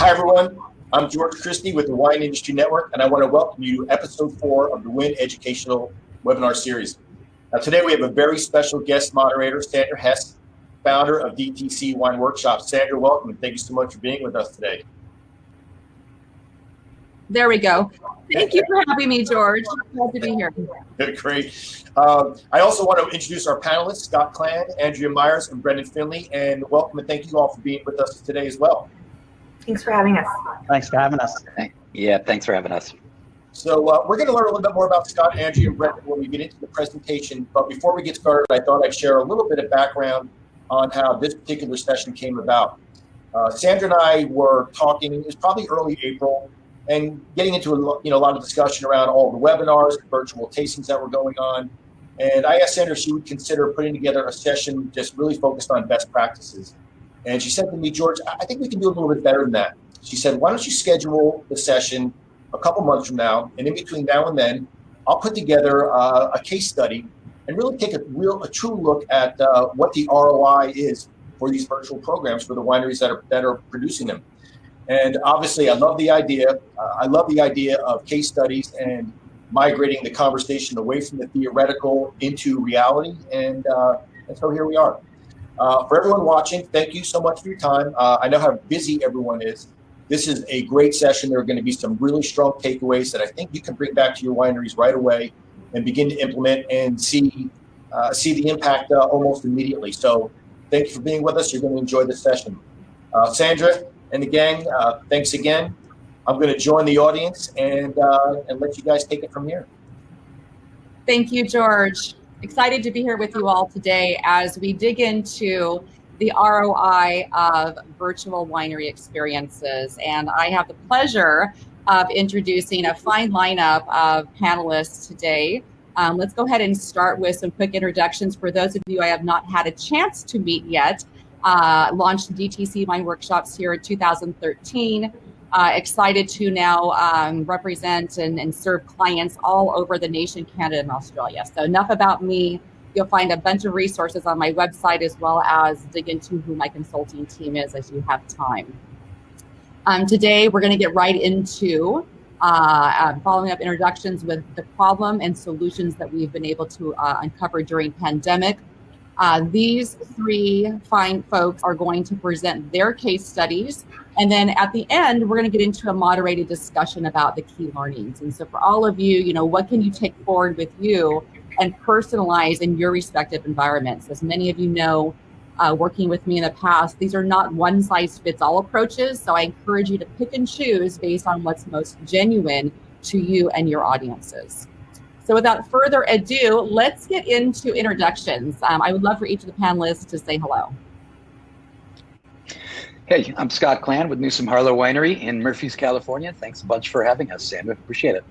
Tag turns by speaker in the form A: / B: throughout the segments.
A: Hi, everyone. I'm George Christie with the Wine Industry Network, and I want to welcome you to episode 4 of the WIN Educational Webinar Series. Now, today we have a very special guest moderator, Sandra Hess, founder of DTC Wine Workshop. Sandra, welcome, and thank you so much for being with us today.
B: There we go. Thank you for having me, George. Glad to be here.
A: Great. I also want to introduce our panelists, Scott Klann, Andrea Myers, and Brendan Finley, and welcome and thank you all for being with us today as well.
C: Thanks for having us.
D: Thanks for having us.
E: Yeah, thanks for having us.
A: So we're going to learn a little bit more about Scott, Andrea, and Brendan when we get into the presentation. But before we get started, I thought I'd share a little bit of background on how this particular session came about. Sandra and I were talking, it was probably early April, and getting into a lot of discussion around all the webinars, the virtual tastings that were going on. And I asked Sandra if she would consider putting together a session just really focused on best practices. And she said to me, George, I think we can do a little bit better than that. She said, why don't you schedule the session a couple months from now, and in between now and then, I'll put together a case study and really take a true look at what the ROI is for these virtual programs for the wineries that are producing them. And obviously, I love the idea. Of case studies and migrating the conversation away from the theoretical into reality. And so here we are. For everyone watching, thank you so much for your time. I know how busy everyone is. This is a great session. There are going to be some really strong takeaways that I think you can bring back to your wineries right away and begin to implement and see the impact almost immediately. So thank you for being with us. You're going to enjoy this session. Sandra and the gang, thanks again. I'm going to join the audience and let you guys take it from here.
B: Thank you, George. Excited to be here with you all today as we dig into the ROI of virtual winery experiences. And I have the pleasure of introducing a fine lineup of panelists today. Let's go ahead and start with some quick introductions. For those of you I have not had a chance to meet yet, launched DTC Wine Workshops here in 2013. Excited to now represent and serve clients all over the nation, Canada and Australia. So enough about me. You'll find a bunch of resources on my website as well as dig into who my consulting team is as you have time. Today, we're going to get right into following up introductions with the problem and solutions that we've been able to uncover during pandemic. These three fine folks are going to present their case studies. And then at the end, we're going to get into a moderated discussion about the key learnings. And so for all of you, what can you take forward with you and personalize in your respective environments? As many of you know, working with me in the past, these are not one size fits all approaches. So I encourage you to pick and choose based on what's most genuine to you and your audiences. So without further ado, let's get into introductions. I would love for each of the panelists to say hello.
E: Hey, I'm Scott Klann with Newsome Harlow Winery in Murphys, California. Thanks a bunch for having us, Sandra. Appreciate it.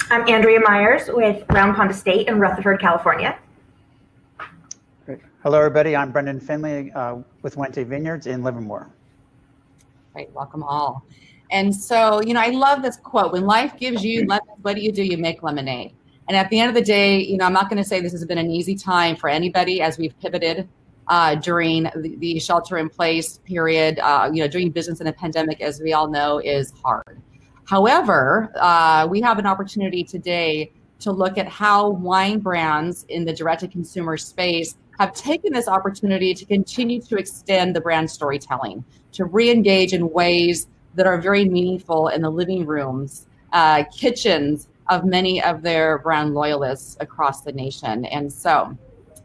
C: I'm Andrea Myers with Round Pond Estate in Rutherford, California.
D: Great. Hello, everybody. I'm Brendan Finley with Wente Vineyards in Livermore.
B: Great. Welcome all. And so, I love this quote: when life gives you lemons, what do? You make lemonade. And at the end of the day, I'm not going to say this has been an easy time for anybody as we've pivoted during the shelter in place period. Doing business in a pandemic, as we all know, is hard. However, we have an opportunity today to look at how wine brands in the direct-to-consumer space have taken this opportunity to continue to extend the brand storytelling, to re-engage in ways that are very meaningful in the living rooms, kitchens of many of their brand loyalists across the nation. And so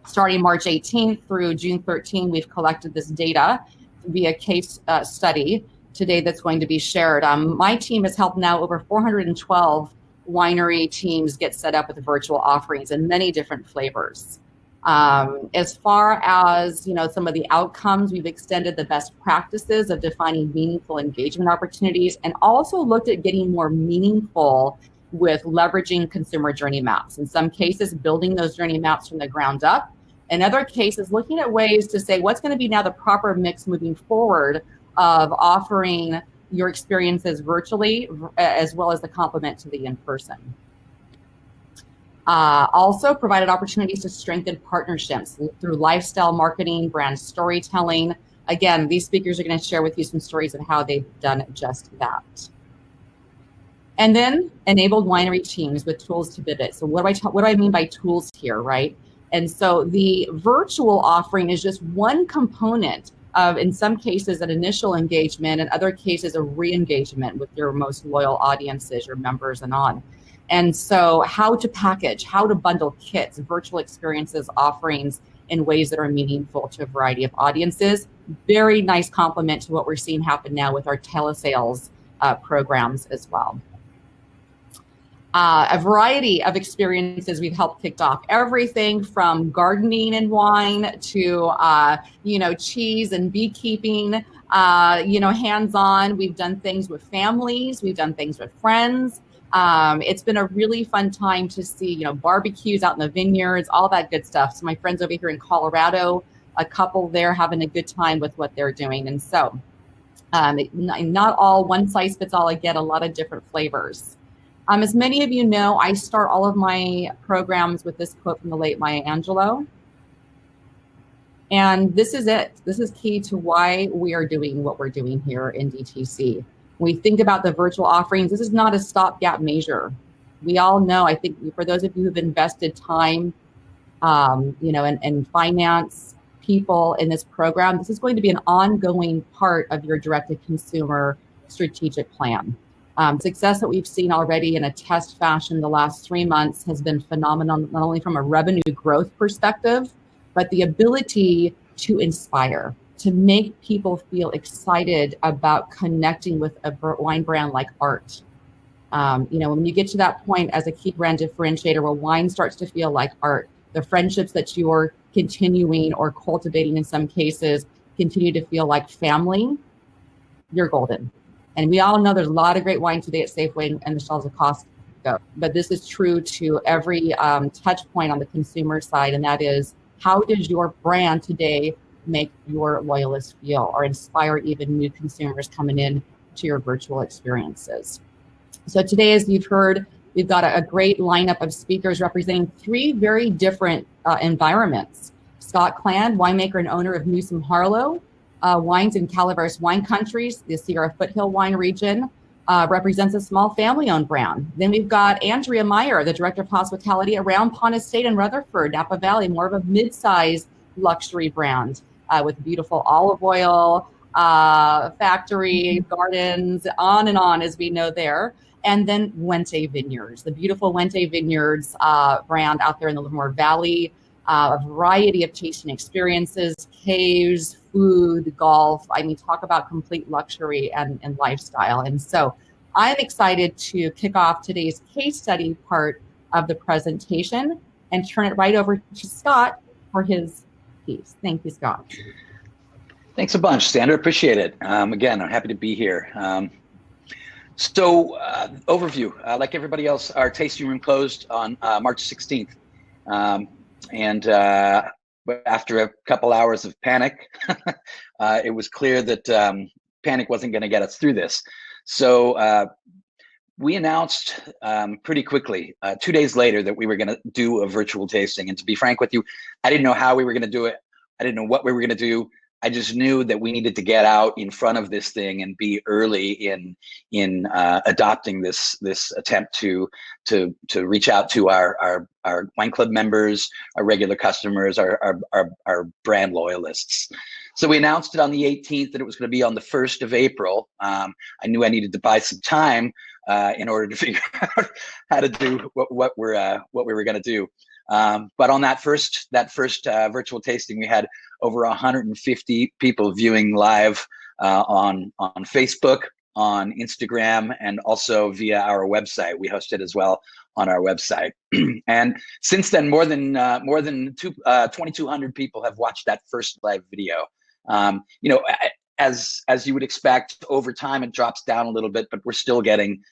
B: starting March 18th through June 13th, we've collected this data via case study today that's going to be shared. My team has helped now over 412 winery teams get set up with virtual offerings in many different flavors. As far as some of the outcomes, we've extended the best practices of defining meaningful engagement opportunities and also looked at getting more meaningful with leveraging consumer journey maps. In some cases, building those journey maps from the ground up. In other cases, looking at ways to say what's going to be now the proper mix moving forward of offering your experiences virtually as well as the complement to the in-person. Also provided opportunities to strengthen partnerships through lifestyle marketing, brand storytelling, Again, these speakers are going to share with you some stories of how they've done just that. And then enabled winery teams with tools to bid it. So what do I mean by tools here, right? And so the virtual offering is just one component of, in some cases, an initial engagement, in other cases, a re-engagement with your most loyal audiences, your members and on. And so how to package, how to bundle kits, virtual experiences, offerings in ways that are meaningful to a variety of audiences. Very nice complement to what we're seeing happen now with our telesales programs as well. A variety of experiences we've helped kicked off, everything from gardening and wine to, cheese and beekeeping, hands-on. We've done things with families, we've done things with friends. It's been a really fun time to see, barbecues out in the vineyards, all that good stuff. So my friends over here in Colorado, a couple there having a good time with what they're doing. And so not all one size fits all. I get a lot of different flavors. As many of you know, I start all of my programs with this quote from the late Maya Angelou. And this is it. This is key to why we are doing what we're doing here in DTC. When we think about the virtual offerings, this is not a stopgap measure. We all know, I think for those of you who've invested time, and finance people in this program, this is going to be an ongoing part of your direct-to-consumer strategic plan. Success that we've seen already in a test fashion the last 3 months has been phenomenal, not only from a revenue growth perspective, but the ability to inspire, to make people feel excited about connecting with a wine brand like art. When you get to that point as a key brand differentiator where wine starts to feel like art, the friendships that you're continuing or cultivating in some cases continue to feel like family, you're golden. And we all know there's a lot of great wine today at Safeway and the shelves of Costco, but this is true to every touch point on the consumer side, and that is, how does your brand today make your loyalists feel or inspire even new consumers coming in to your virtual experiences? So today, as you've heard, we've got a great lineup of speakers representing 3 very different environments. Scott Klann, winemaker and owner of Newsome Harlow, wines in Calaveras wine countries, the Sierra Foothills wine region, represents a small family-owned brand. Then we've got Andrea Myers, the director of hospitality at Round Pond Estate in Rutherford, Napa Valley, more of a mid-size luxury brand with beautiful olive oil, factory, gardens, on and on, as we know there. And then Wente Vineyards, the beautiful Wente Vineyards brand out there in the Livermore Valley. A variety of tasting experiences, caves, food, golf. I mean, talk about complete luxury and lifestyle. And so I'm excited to kick off today's case study part of the presentation and turn it right over to Scott for his piece. Thank you, Scott.
E: Thanks a bunch, Sandra. Appreciate it. Again, I'm happy to be here. Overview. Like everybody else, our tasting room closed on March 16th. And after a couple hours of panic, it was clear that panic wasn't going to get us through this. So we announced pretty quickly, 2 days later, that we were going to do a virtual tasting. And to be frank with you, I didn't know how we were going to do it. I didn't know what we were going to do. I just knew that we needed to get out in front of this thing and be early in adopting this attempt to reach out to our wine club members, our regular customers, our brand loyalists. So we announced it on the 18th that it was going to be on the 1st of April. I knew I needed to buy some time in order to figure out how to do what we were going to do. But on that first virtual tasting, we had over 150 people viewing live on Facebook, on Instagram, and also via our website. We host it as well on our website. And since then, more than 2,200 people have watched that first live video. As you would expect, over time it drops down a little bit, but we're still getting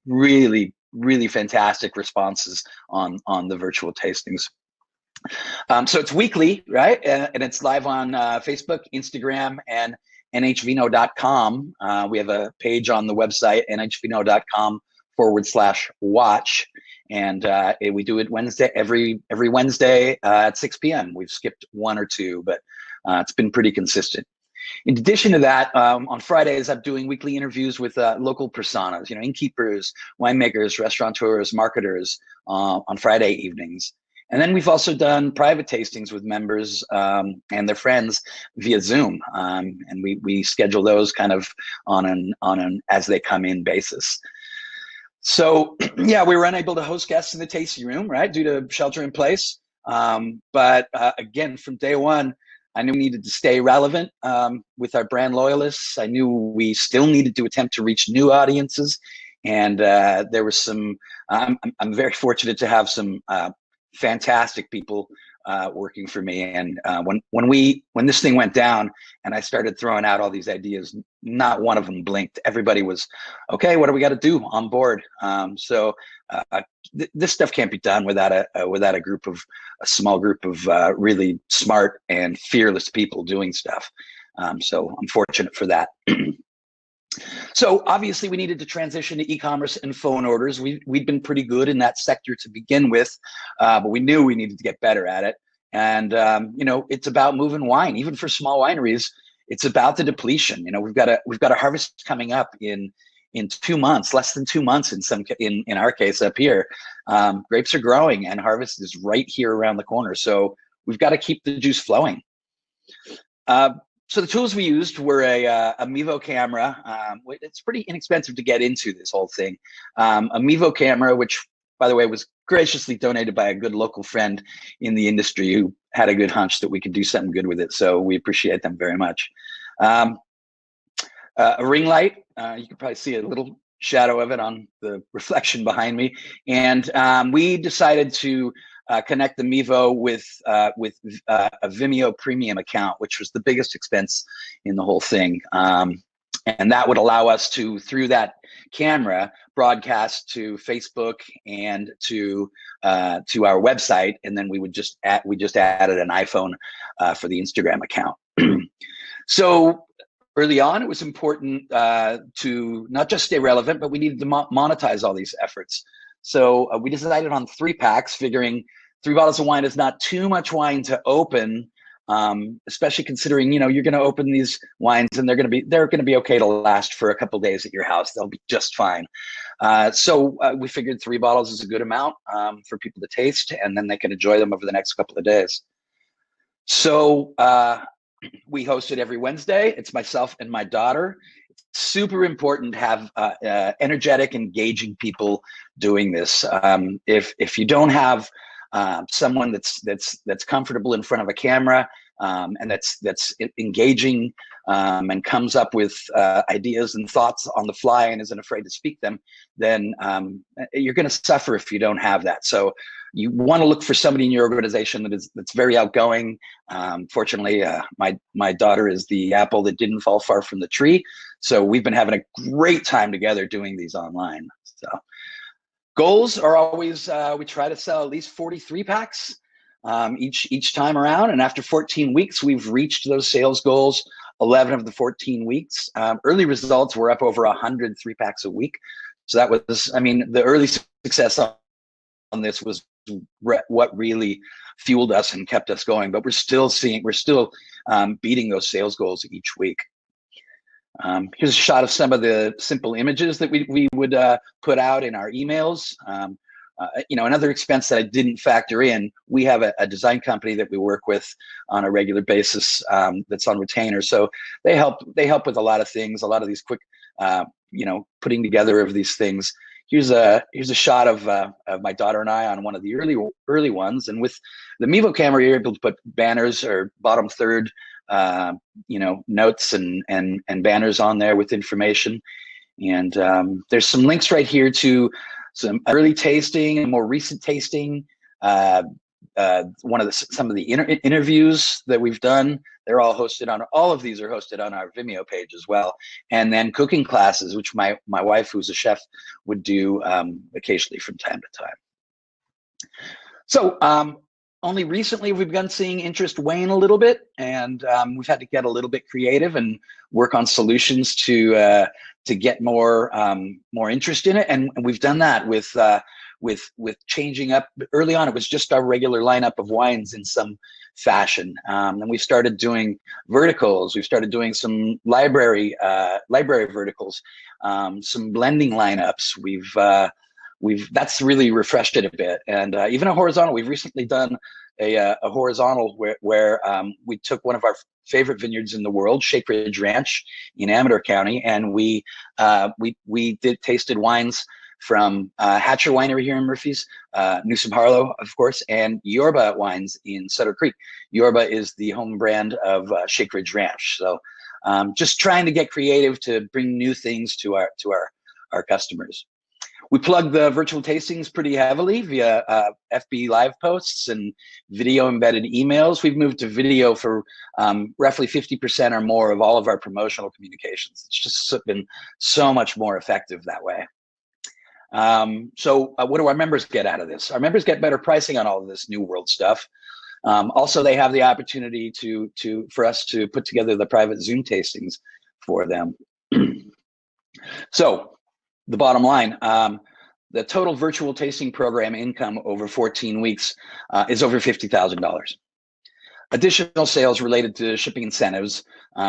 E: really fantastic responses on the virtual tastings. So it's weekly, right? And it's live on Facebook, Instagram, and nhvino.com. We have a page on the website, nhvino.com/watch. And we do it Wednesday, every Wednesday at 6 p.m. We've skipped 1 or 2, but it's been pretty consistent. In addition to that, on Fridays, I'm doing weekly interviews with local personas, innkeepers, winemakers, restaurateurs, marketers on Friday evenings. And then we've also done private tastings with members and their friends via Zoom, and we schedule those kind of on an as they come in basis. So yeah, we were unable to host guests in the tasting room, right, due to shelter in place. But again, from day one, I knew we needed to stay relevant with our brand loyalists. I knew we still needed to attempt to reach new audiences, and there was some. I'm very fortunate to have some fantastic people working for me. And when this thing went down and I started throwing out all these ideas, not one of them blinked. Everybody was, okay, what do we got to do on board? So this stuff can't be done without a small group of really smart and fearless people doing stuff. So I'm fortunate for that. So obviously we needed to transition to e-commerce and phone orders. We'd been pretty good in that sector to begin with, but we knew we needed to get better at it. And it's about moving wine, even for small wineries. It's about the depletion. We've got a harvest coming up in 2 months, less than 2 months in our case up here. Grapes are growing and harvest is right here around the corner. So we've got to keep the juice flowing. So the tools we used were a Mevo camera. It's pretty inexpensive to get into this whole thing. A Mevo camera, which, by the way, was graciously donated by a good local friend in the industry who had a good hunch that we could do something good with it. So we appreciate them very much. A ring light. You can probably see a little shadow of it on the reflection behind me. And we decided to connect the Mevo with a Vimeo premium account, which was the biggest expense in the whole thing. And that would allow us to, through that camera, broadcast to Facebook and to our website. And then we just added an iPhone for the Instagram account. So early on, it was important to not just stay relevant, but we needed to monetize all these efforts. So we decided on 3 packs, figuring 3 bottles of wine is not too much wine to open, especially considering you're going to open these wines and they're going to be okay to last for a couple days at your house. They'll be just fine. So we figured 3 bottles is a good amount for people to taste, and then they can enjoy them over the next couple of days. So we host it every Wednesday. It's myself and my daughter. It's super important to have energetic, engaging people doing this. If you don't have someone that's comfortable in front of a camera and that's engaging and comes up with ideas and thoughts on the fly and isn't afraid to speak them, then you're going to suffer if you don't have that. So you want to look for somebody in your organization that's very outgoing. Fortunately, my daughter is the apple that didn't fall far from the tree. So we've been having a great time together doing these online. So goals are always, we try to sell at least 43 packs each time around. And after 14 weeks, we've reached those sales goals 11 of the 14 weeks. Early results were up over 100 3-packs a week. So that was, the early success on this was what really fueled us and kept us going. But we're still beating those sales goals each week. Here's a shot of some of the simple images that we would put out in our emails. Another expense that I didn't factor in, we have a design company that we work with on a regular basis that's on retainer. So they help with a lot of things, a lot of these quick, putting together of these things. Here's a shot of my daughter and I on one of the early ones. And with the Mevo camera, you're able to put banners or bottom third notes and banners on there with information. And there's some links right here to some early tasting and more recent tasting. Some of the interviews that we've done, all of these are hosted on our Vimeo page as well. And then cooking classes, which my wife, who's a chef, would do occasionally from time to time. So only recently we've begun seeing interest wane a little bit, and we've had to get a little bit creative and work on solutions to get more interest in it. And we've done that with changing up. Early on, it was just our regular lineup of wines in some fashion. And we started doing verticals. We've started doing some library verticals, some blending lineups. That's really refreshed it a bit. And even a horizontal. We've recently done a horizontal where we took one of our favorite vineyards in the world, Shake Ridge Ranch in Amador County, and we tasted wines from Hatcher Winery here in Murphy's, Newsome Harlow, of course, and Yorba wines in Sutter Creek. Yorba is the home brand of Shake Ridge Ranch. So just trying to get creative to bring new things to our customers. We plug the virtual tastings pretty heavily via FB live posts and video embedded emails. We've moved to video for roughly 50% or more of all of our promotional communications. It's just been so much more effective that way. So what do our members get out of this? Our members get better pricing on all of this new world stuff. Also, they have the opportunity for us to put together the private Zoom tastings for them. So the bottom line, the total virtual tasting program income over 14 weeks is over $50,000. Additional sales related to shipping incentives.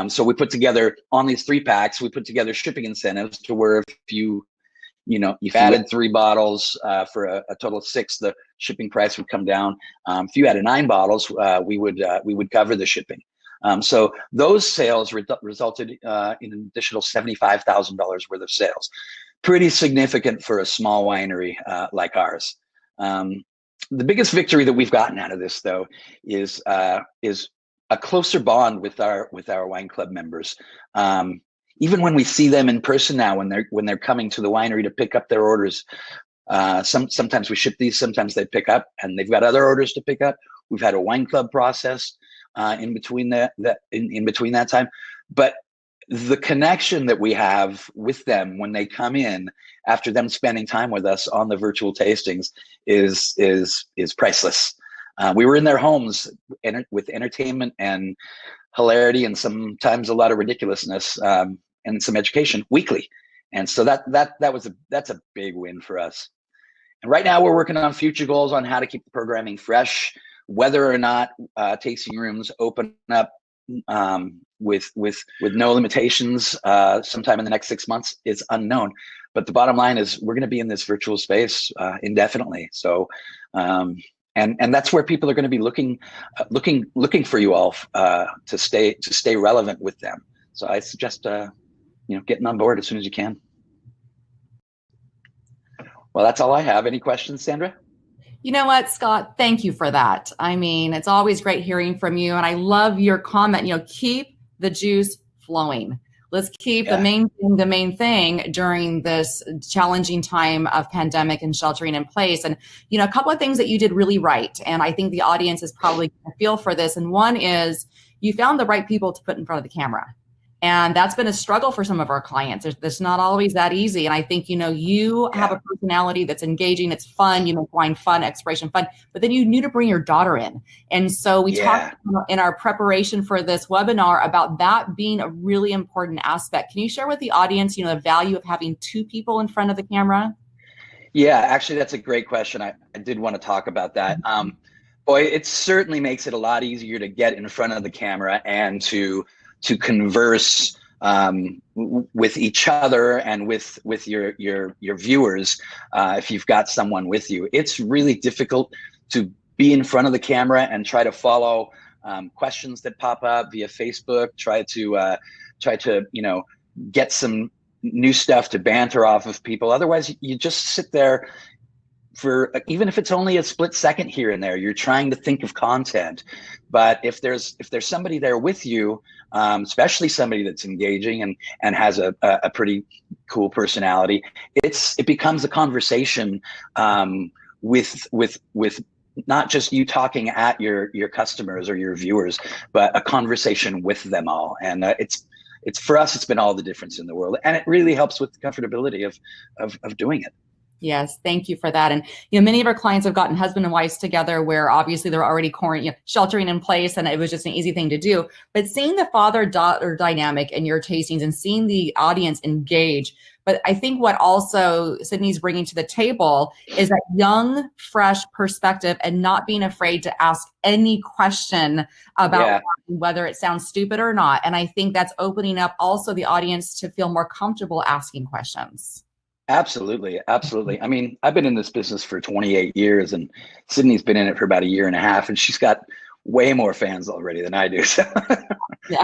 E: So we put together, on these 3 packs, we put together shipping incentives to where if you added 3 bottles for a total of 6, the shipping price would come down. If you added 9 bottles, we would cover the shipping. So those sales resulted in an additional $75,000 worth of sales. Pretty significant for a small winery like ours. The biggest victory that we've gotten out of this, though, is a closer bond with our wine club members. Even when we see them in person now, when they're coming to the winery to pick up their orders, sometimes we ship these, sometimes they pick up, and they've got other orders to pick up. We've had a wine club process in between that time, but the connection that we have with them when they come in after them spending time with us on the virtual tastings is priceless. We were in their homes with entertainment and hilarity and sometimes a lot of ridiculousness and some education weekly. And so that's a big win for us. And right now we're working on future goals on how to keep the programming fresh, whether or not tasting rooms open up with no limitations sometime in the next 6 months is unknown. But the bottom line is we're going to be in this virtual space indefinitely. So and that's where people are going to be looking for you all to stay relevant with them. So I suggest getting on board as soon as you can. Well, that's all I have. Any questions, Sandra?
B: You know what, Scott? Thank you for that. I mean, it's always great hearing from you. And I love your comment, keep the juice flowing. Let's keep the main thing during this challenging time of pandemic and sheltering in place. And, a couple of things that you did really right. And I think the audience is probably going to feel for this. And one is you found the right people to put in front of the camera. And that's been a struggle for some of our clients. It's not always that easy. And I think, you have a personality that's engaging, it's fun, you make wine fun, exploration fun, but then you need to bring your daughter in. And so we talked in our preparation for this webinar about that being a really important aspect. Can you share with the audience, the value of having 2 people in front of the camera?
E: Yeah, actually, that's a great question. I did want to talk about that. Boy, it certainly makes it a lot easier to get in front of the camera and to converse with each other and with your viewers if you've got someone with you. It's really difficult to be in front of the camera and try to follow questions that pop up via Facebook, try to get some new stuff to banter off of people. Otherwise, you just sit there for, even if it's only a split second here and there, you're trying to think of content. But if there's somebody there with you, especially somebody that's engaging and has a pretty cool personality, it becomes a conversation with not just you talking at your customers or your viewers, but a conversation with them all. And it's for us, it's been all the difference in the world, and it really helps with the comfortability of doing it.
B: Yes, thank you for that. And many of our clients have gotten husband and wives together where obviously they're already sheltering in place, and it was just an easy thing to do. But seeing the father-daughter dynamic in your tastings and seeing the audience engage, But I think what also Sydney's bringing to the table is that young, fresh perspective and not being afraid to ask any question about whether it sounds stupid or not. And I think that's opening up also the audience to feel more comfortable asking questions.
E: Absolutely. Absolutely. I mean, I've been in this business for 28 years and Sydney's been in it for about 1.5 years, and she's got way more fans already than I do. So,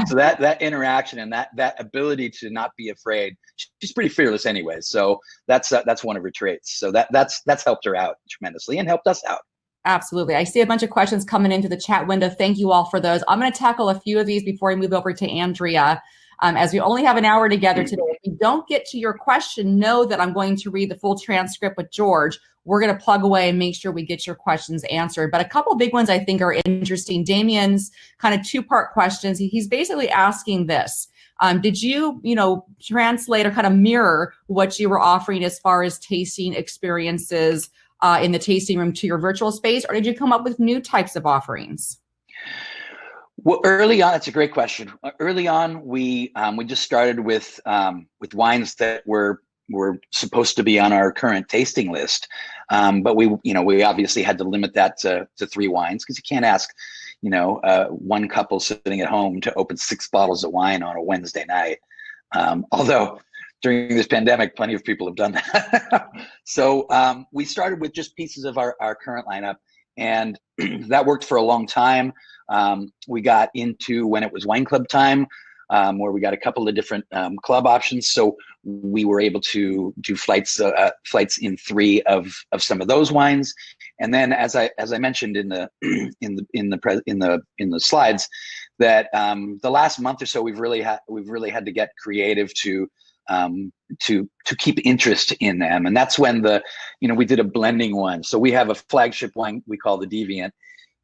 E: so that interaction and that ability to not be afraid, she's pretty fearless anyway. So that's one of her traits. So that's helped her out tremendously and helped us out.
B: Absolutely. I see a bunch of questions coming into the chat window. Thank you all for those. I'm going to tackle a few of these before we move over to Andrea. As we only have an hour together today, if you don't get to your question, know that I'm going to read the full transcript with George. We're going to plug away and make sure we get your questions answered. But a couple of big ones I think are interesting. Damien's kind of two-part questions. He's basically asking this. Did you, translate or kind of mirror what you were offering as far as tasting experiences in the tasting room to your virtual space, or did you come up with new types of offerings?
E: Well, early on, that's a great question. Early on, we just started with wines that were supposed to be on our current tasting list, but we obviously had to limit that to 3 wines, because you can't ask one couple sitting at home to open 6 bottles of wine on a Wednesday night. Although during this pandemic, plenty of people have done that. So we started with just pieces of our current lineup, and that worked for a long time. We got into when it was wine club time, where we got a couple of different club options. So we were able to do flights in 3 of some of those wines. And then, as I mentioned in the slides, that the last month or so we've really had to get creative to keep interest in them. And that's when we did a blending one. So we have a flagship wine we call the Deviant,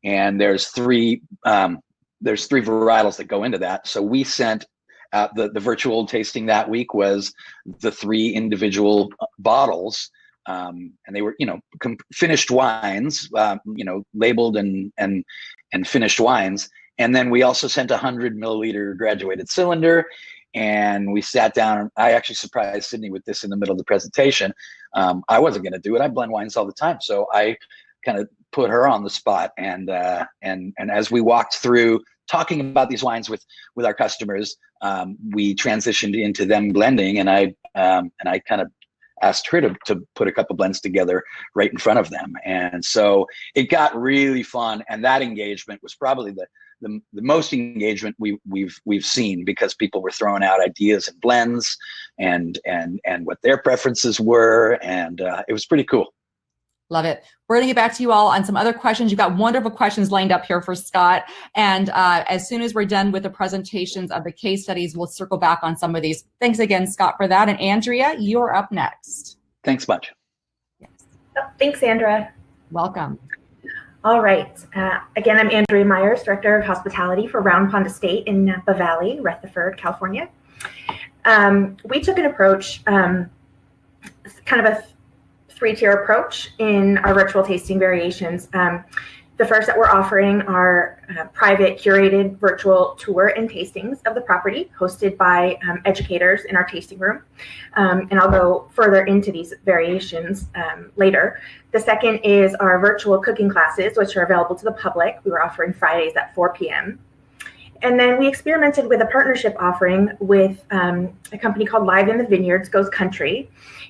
E: and there's 3 varietals that go into that. So we sent the virtual tasting that week was the 3 individual bottles, and they were finished wines, labeled and finished wines. And then we also sent a 100 milliliter graduated cylinder. And we sat down. I actually surprised Sydney with this in the middle of the presentation. I wasn't going to do it. I blend wines all the time, so I kind of put her on the spot. And as we walked through talking about these wines with our customers, we transitioned into them blending. And I kind of asked her to put a couple blends together right in front of them. And so it got really fun. And that engagement was probably the most engagement we've seen, because people were throwing out ideas and blends and what their preferences were. And it was pretty cool.
B: Love it. We're going to get back to you all on some other questions. You've got wonderful questions lined up here for Scott. And as soon as we're done with the presentations of the case studies, we'll circle back on some of these. Thanks again, Scott, for that. And Andrea, you're up next.
E: Thanks much.
C: Yes. Oh, thanks, Sandra.
B: Welcome.
C: All right. Again, I'm Andrea Myers, Director of Hospitality for Round Pond Estate in Napa Valley, Rutherford, California. We took an approach, kind of a 3-tier approach in our virtual tasting variations. The first that we're offering are private curated virtual tour and tastings of the property hosted by educators in our tasting room. And I'll go further into these variations later. The second is our virtual cooking classes, which are available to the public. We were offering Fridays at 4 p.m. And then we experimented with a partnership offering with a company called Wente Vineyards Goes Country.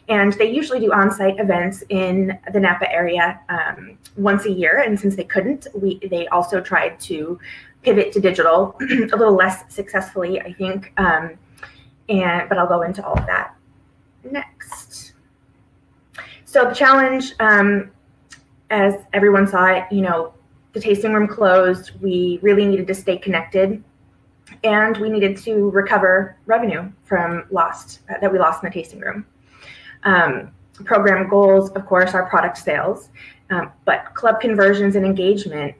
C: And they usually do on-site events in the Napa area once a year. And since they couldn't, they also tried to pivot to digital a little less successfully, I think. But I'll go into all of that next. So the challenge, as everyone saw it, the tasting room closed. We really needed to stay connected, and we needed to recover revenue from that we lost in the tasting room. Program goals, of course, are product sales, but club conversions and engagement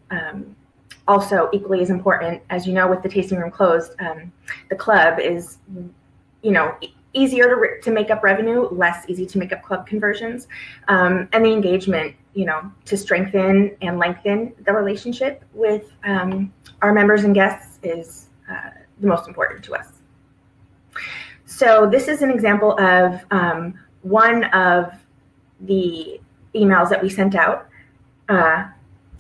C: also equally as important. As you know, with the tasting room closed, the club is, easier to make up revenue, less easy to make up club conversions, and the engagement, to strengthen and lengthen the relationship with our members and guests is the most important to us. So this is an example of one of the emails that we sent out.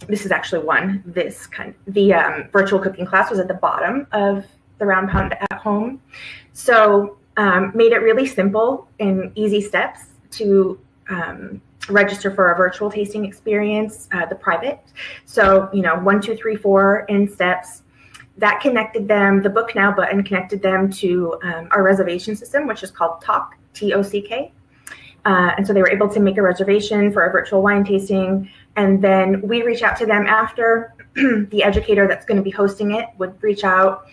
C: This is actually one. The virtual cooking class was at the bottom of the Round Pond at Home. So made it really simple and easy steps to register for a virtual tasting experience, the private. So, 1, 2, 3, 4 in steps. That connected them, the Book Now button connected them to our reservation system, which is called Tock, T-O-C-K. And so they were able to make a reservation for a virtual wine tasting. And then we reach out to them after. The educator that's going to be hosting it would reach out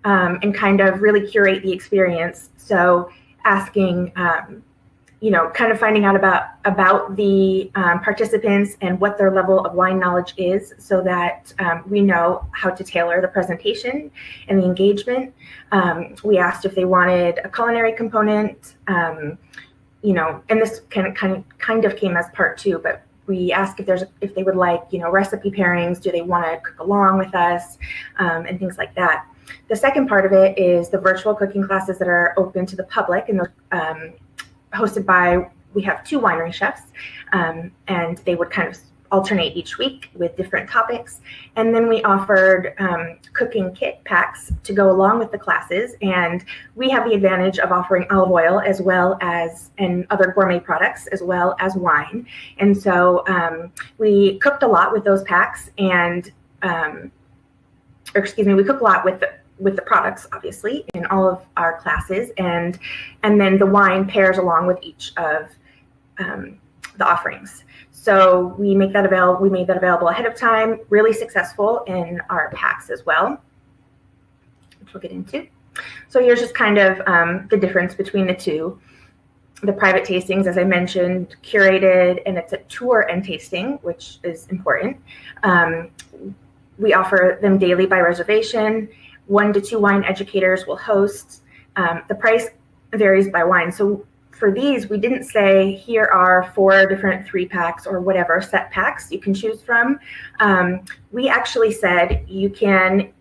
C: and kind of really curate the experience. So asking, kind of finding out about the participants and what their level of wine knowledge is, so that we know how to tailor the presentation and the engagement. We asked if they wanted a culinary component, and this kind of came as part 2, but we asked if they would like, recipe pairings, do they want to cook along with us, and things like that. The second part of it is the virtual cooking classes that are open to the public, and hosted by, we have 2 winery chefs, and they would kind of alternate each week with different topics. And then we offered cooking kit packs to go along with the classes. And we have the advantage of offering olive oil as well as, and other gourmet products, as well as wine. And so we cooked a lot with those packs, and, we cook a lot with the products, obviously, in all of our classes, and then the wine pairs along with each of the offerings. So we make that available. We made that available ahead of time. Really successful in our packs as well, which we'll get into. So here's just kind of the difference between the two. The private tastings, as I mentioned, curated, and it's a tour and tasting, which is important. We offer them daily by reservation. 1 to 2 wine educators will host. The price varies by wine. So for these, we didn't say, here are 4 different 3-packs or whatever set packs you can choose from. We actually said you can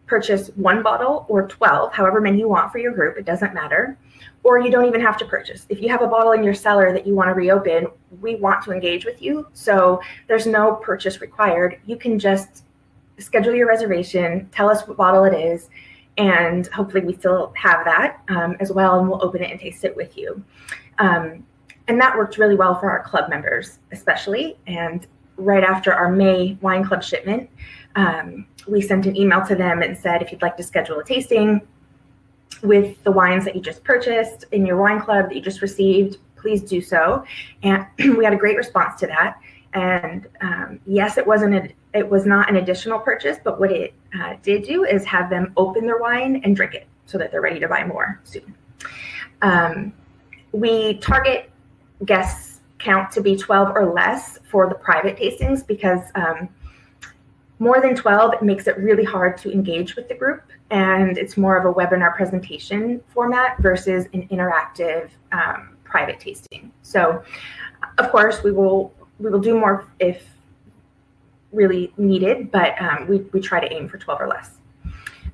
C: purchase 1 bottle or 12, however many you want for your group, it doesn't matter. Or you don't even have to purchase. If you have a bottle in your cellar that you want to reopen, we want to engage with you. So there's no purchase required. You can just schedule your reservation, tell us what bottle it is, and hopefully we still have that as well, and we'll open it and taste it with you. And that worked really well for our club members, especially. And right after our May wine club shipment, we sent an email to them and said, if you'd like to schedule a tasting with the wines that you just purchased in your wine club that you just received, please do so. And we had a great response to that. And yes, it was not an additional purchase, but what it did do is have them open their wine and drink it so that they're ready to buy more soon. We target guests count to be 12 or less for the private tastings, because more than 12, it makes it really hard to engage with the group, and it's more of a webinar presentation format versus an interactive private tasting. So of course we will do more if really needed, but we try to aim for 12 or less.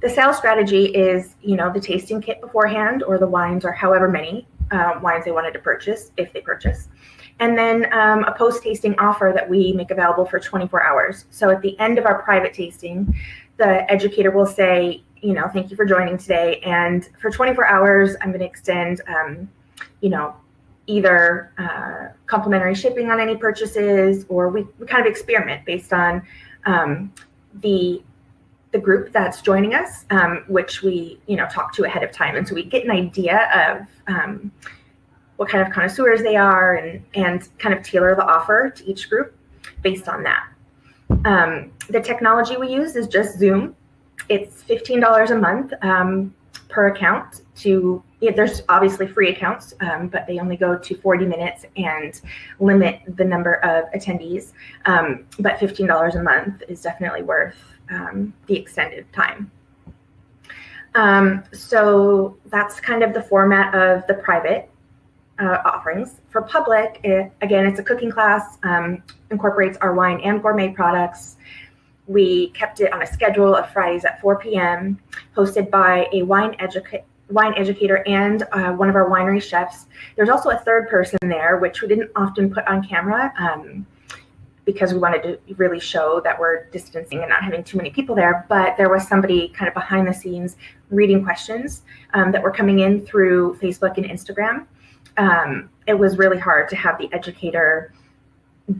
C: The sales strategy is, the tasting kit beforehand, or the wines, or however many wines they wanted to purchase, if they purchase. And then a post-tasting offer that we make available for 24 hours. So at the end of our private tasting, the educator will say, thank you for joining today. And for 24 hours, I'm going to extend, either complimentary shipping on any purchases, or we kind of experiment based on the group that's joining us, which we talk to ahead of time, and so we get an idea of what kind of connoisseurs they are, and kind of tailor the offer to each group based on that. The technology we use is just Zoom. It's $15 a month per account. There's obviously free accounts, but they only go to 40 minutes and limit the number of attendees. But $15 a month is definitely worth the extended time. So that's kind of the format of the private offerings. For public, again, it's a cooking class, incorporates our wine and gourmet products. We kept it on a schedule of Fridays at 4 p.m., hosted by a wine wine educator and one of our winery chefs. There's also a third person there, which we didn't often put on camera because we wanted to really show that we're distancing and not having too many people there. But there was somebody kind of behind the scenes reading questions that were coming in through Facebook and Instagram. It was really hard to have the educator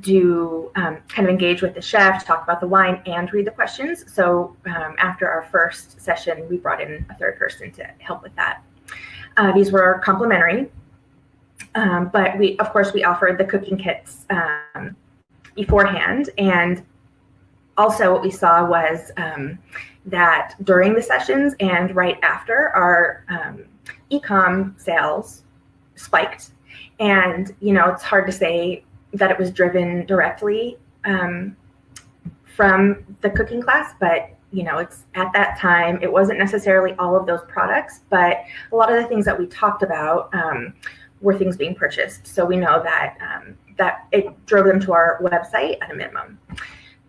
C: do kind of engage with the chef, talk about the wine, and read the questions. So after our first session, we brought in a third person to help with that. These were complimentary, but we offered the cooking kits beforehand. And also what we saw was that during the sessions and right after, our e-com sales spiked. And, it's hard to say that it was driven directly from the cooking class, but it's at that time, it wasn't necessarily all of those products, but a lot of the things that we talked about were things being purchased. So we know that that it drove them to our website at a minimum.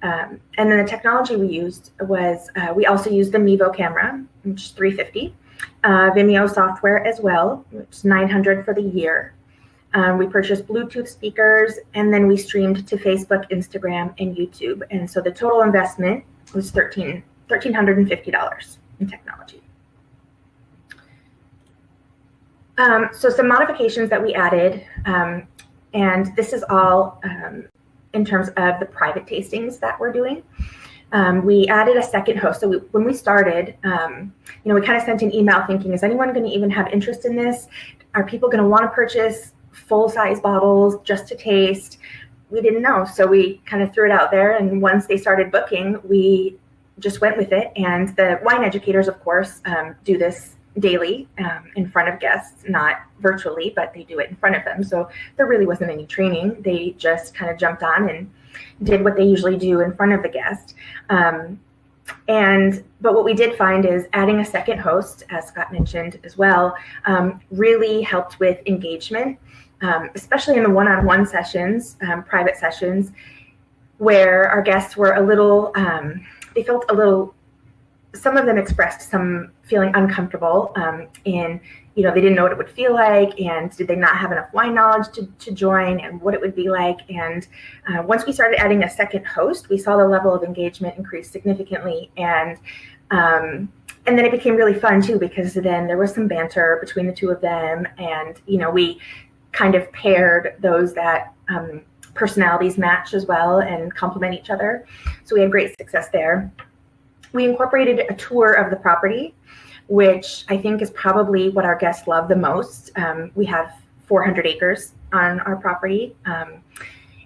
C: And then the technology we used was, we also used the Mevo camera, which is $350, Vimeo software as well, which is $900 for the year. We purchased Bluetooth speakers, and then we streamed to Facebook, Instagram, and YouTube. And so the total investment was $1,350 in technology. So some modifications that we added, and this is all in terms of the private tastings that we're doing. We added a second host. So when we started, we kind of sent an email thinking, is anyone going to even have interest in this? Are people going to want to purchase full-size bottles just to taste? We didn't know, so we kind of threw it out there, and once they started booking, we just went with it. And the wine educators, of course, do this daily in front of guests, not virtually, but they do it in front of them. So there really wasn't any training. They just kind of jumped on and did what they usually do in front of the guest. But what we did find is adding a second host, as Scott mentioned as well, really helped with engagement, especially in the one-on-one sessions, private sessions, where our guests were a little, they felt a little, some of them expressed some feeling uncomfortable in, they didn't know what it would feel like, and did they not have enough wine knowledge to join, and what it would be like. And once we started adding a second host, we saw the level of engagement increase significantly. And then it became really fun too, because then there was some banter between the two of them, and we kind of paired those that personalities match as well and complement each other. So we had great success there. We incorporated a tour of the property, which I think is probably what our guests love the most. We have 400 acres on our property.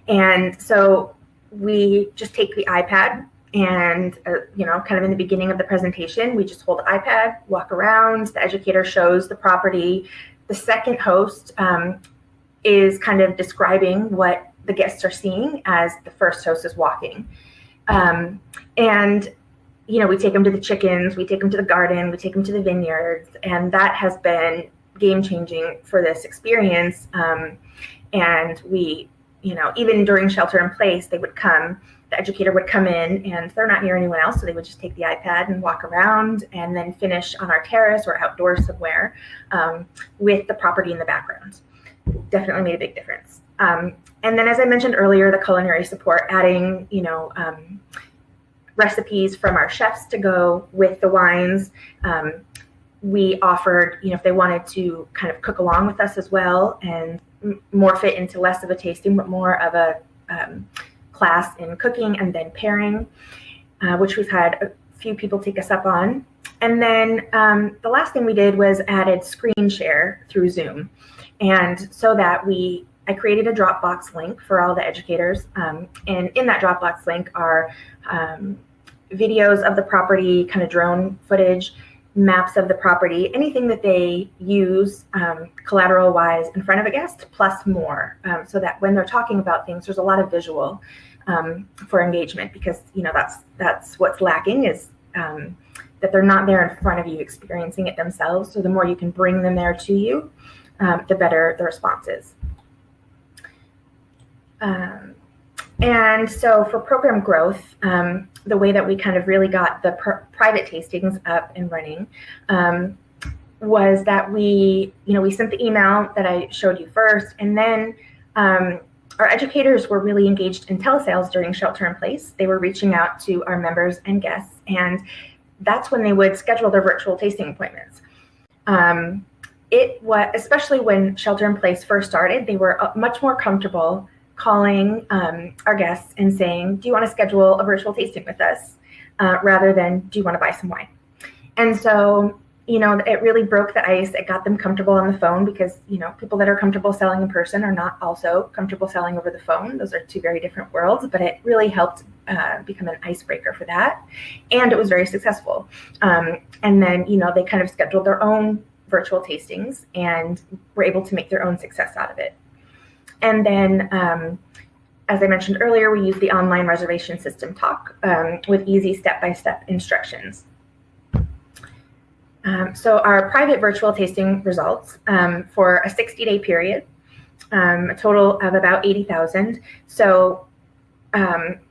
C: And so we just take the iPad and, kind of in the beginning of the presentation, we just hold the iPad, walk around, the educator shows the property. The second host is kind of describing what the guests are seeing as the first host is walking. We take them to the chickens, we take them to the garden, we take them to the vineyards, and that has been game-changing for this experience. And we, even during shelter in place, the educator would come in, and they're not near anyone else, so they would just take the iPad and walk around and then finish on our terrace or outdoors somewhere with the property in the background. Definitely made a big difference. And then, as I mentioned earlier, the culinary support, adding, recipes from our chefs to go with the wines. We offered, if they wanted to kind of cook along with us as well and morph it into less of a tasting, but more of a class in cooking and then pairing, which we've had a few people take us up on. And then the last thing we did was added screen share through Zoom. And so that I created a Dropbox link for all the educators. And in that Dropbox link are videos of the property, kind of drone footage, maps of the property, anything that they use collateral wise in front of a guest, plus more, so that when they're talking about things, there's a lot of visual for engagement, because that's what's lacking is that they're not there in front of you experiencing it themselves. So the more you can bring them there to you, the better the response is. And so for program growth, the way that we kind of really got the private tastings up and running was that we sent the email that I showed you first, and then our educators were really engaged in telesales during shelter in place. They were reaching out to our members and guests, and that's when they would schedule their virtual tasting appointments. It was, especially when shelter in place first started, they were much more comfortable calling our guests and saying, do you want to schedule a virtual tasting with us? Rather than, do you want to buy some wine? And so, it really broke the ice. It got them comfortable on the phone because, people that are comfortable selling in person are not also comfortable selling over the phone. Those are two very different worlds, but it really helped become an icebreaker for that. And it was very successful. And then, they kind of scheduled their own virtual tastings and were able to make their own success out of it. And then, as I mentioned earlier, we use the online reservation system Talk with easy step-by-step instructions. So our private virtual tasting results for a 60-day period, a total of about 80,000. So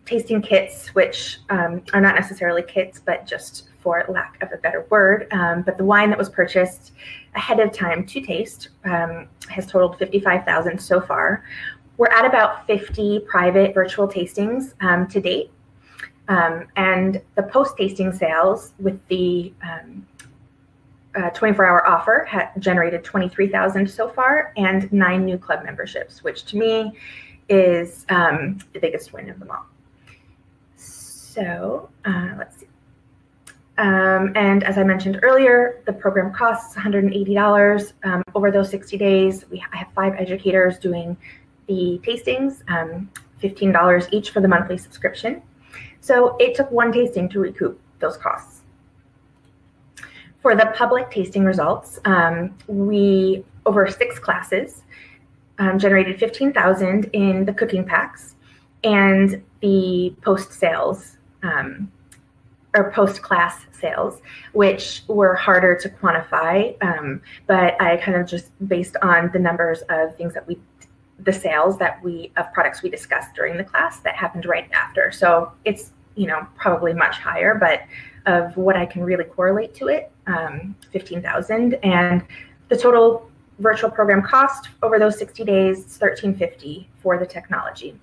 C: tasting kits, which are not necessarily kits, but just for lack of a better word, but the wine that was purchased ahead of time to taste has totaled 55,000 so far. We're at about 50 private virtual tastings to date. And the post-tasting sales with the 24-hour offer generated 23,000 so far, and 9 new club memberships, which to me is the biggest win of them all. So let's see. And as I mentioned earlier, the program costs $180 over those 60 days. I have 5 educators doing the tastings, $15 each for the monthly subscription. So it took 1 tasting to recoup those costs. For the public tasting results, we, over 6 classes, generated 15,000 in the cooking packs, and the post-sales, or post-class sales, which were harder to quantify, but I kind of just based on the numbers of things that the sales of products we discussed during the class that happened right after. So it's, probably much higher, but of what I can really correlate to it, 15,000. And the total virtual program cost over those 60 days is $1,350 for the technology.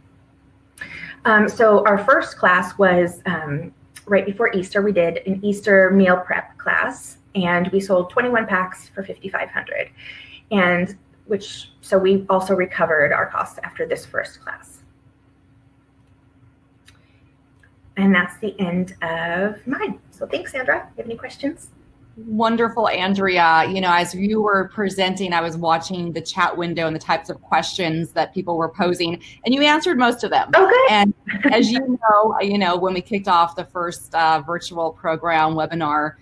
C: So our first class was right before Easter. We did an Easter meal prep class, and we sold 21 packs for $5,500. And so we also recovered our costs after this first class. And that's the end of mine. So thanks, Sandra. You have any questions?
B: Wonderful, Andrea. As you were presenting, I was watching the chat window and the types of questions that people were posing, and you answered most of them.
C: Okay.
B: And as you know, when we kicked off the first virtual program webinar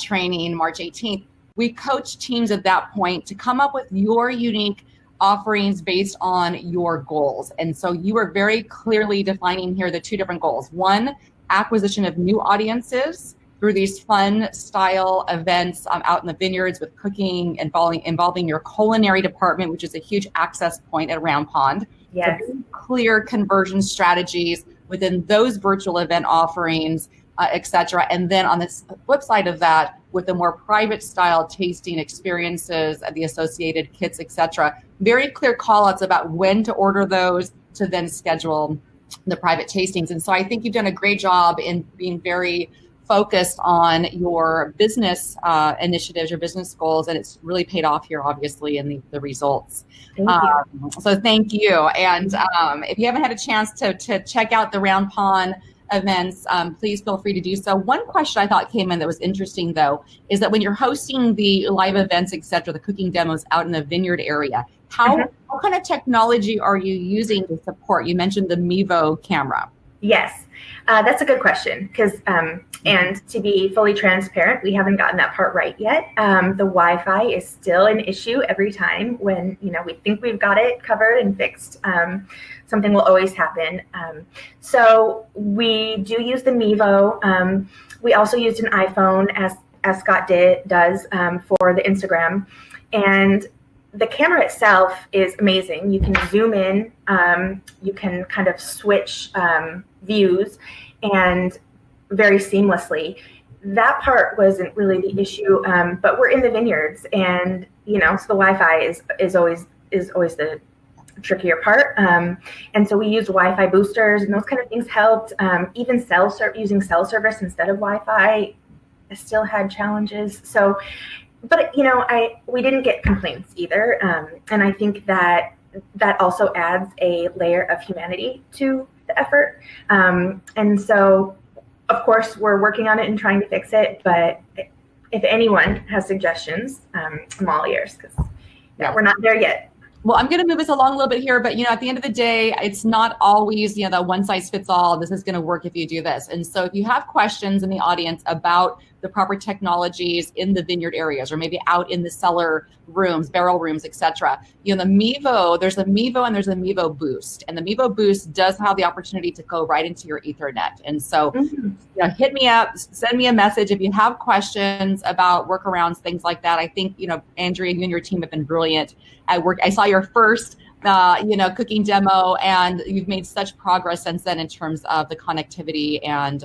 B: training March 18th, we coached teams at that point to come up with your unique offerings based on your goals. And so you were very clearly defining here the 2 different goals. 1, acquisition of new audiences through these fun style events out in the vineyards with cooking involving your culinary department, which is a huge access point at Round Pond.
C: Yes.
B: So clear conversion strategies within those virtual event offerings, et cetera. And then on the flip side of that, with the more private style tasting experiences, the associated kits, et cetera, very clear call outs about when to order those to then schedule the private tastings. And so I think you've done a great job in being very focused on your business initiatives, your business goals, and it's really paid off here, obviously, in the results.
C: Thank you.
B: So thank you. And if you haven't had a chance to check out the Round Pond events, please feel free to do so. One question I thought came in that was interesting, though, is that when you're hosting the live events, et cetera, the cooking demos out in the vineyard area, what kind of technology are you using to support? You mentioned the Mevo camera.
C: Yes, that's a good question because, and to be fully transparent, we haven't gotten that part right yet. The Wi-Fi is still an issue every time when, we think we've got it covered and fixed. Something will always happen. So we do use the Mevo. We also used an iPhone as Scott does for the Instagram. And the camera itself is amazing. You can zoom in, you can kind of switch views and very seamlessly. that part wasn't really the issue, but we're in the vineyards, and so the Wi-Fi is always the trickier part. And so we used Wi-Fi boosters, and those kind of things helped. Even using cell service instead of Wi-Fi, I still had challenges. So, but we didn't get complaints either, and I think that also adds a layer of humanity to the effort. And so, of course, we're working on it and trying to fix it. But if anyone has suggestions, I'm all ears, because we're not there yet.
B: Well, I'm going to move us along a little bit here, but at the end of the day, it's not always the one size fits all. This is going to work if you do this. And so if you have questions in the audience about the proper technologies in the vineyard areas, or maybe out in the cellar rooms, barrel rooms, etc., the Mevo, there's a Mevo and there's a Mevo Boost, and the Mevo Boost does have the opportunity to go right into your Ethernet. And so hit me up, send me a message if you have questions about workarounds, things like that. I think Andrea, you and your team have been brilliant at work. I saw your first cooking demo, and you've made such progress since then in terms of the connectivity and